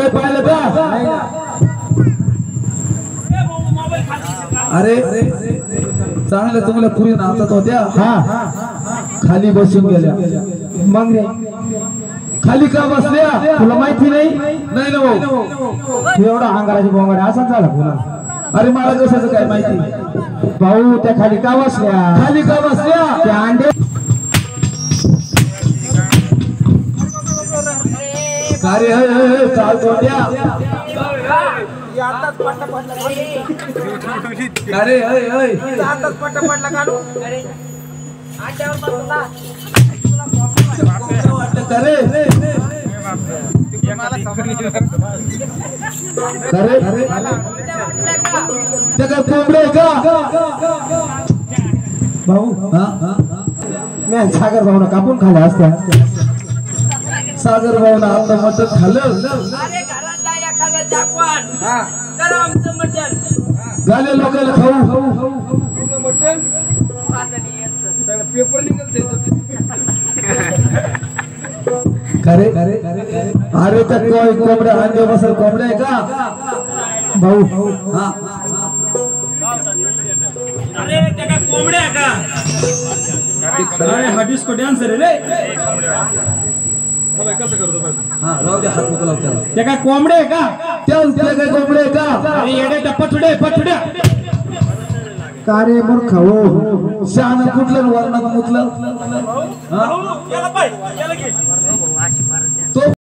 काय पाहिलं का? अरे चांगल्या तुम्हाला पुरी नाचत होत्या खाली बसून गेल्या मग रे खाली का बसल्या तुला माहिती नाही नाही ना भाऊ तू एवढा अंगाराची बोंगाडे असाच झाला पुन्हा अरे मला कशाचं काय माहिती भाऊ त्या खाली का बसल्या खाली का बसल्या त्या अंडे कार्य चालतो द्या अरे कोंबडे का भाऊ मी सागर भाऊना कापून खाल्ल्या असत्या सागर भाऊना आता मटण खाल्लं गाले लोकांना खाऊ पेपर अरे अरे त्या कोंबड्या अंडे बसल कोंबड्या आहे का भाऊ हा अरे त्या काय कोंबड्या का अरे हा डिस्को डान्सर रे कसं करतो हा राहू दे हात मोकळा त्याला त्या काय कोंबड्या का त्या काय कोंबड्या का अरे येडे पठुड्या का रे मूर्ख हो शहाणं कुठलं वर्णात मुतलं याला पाय याला घे तो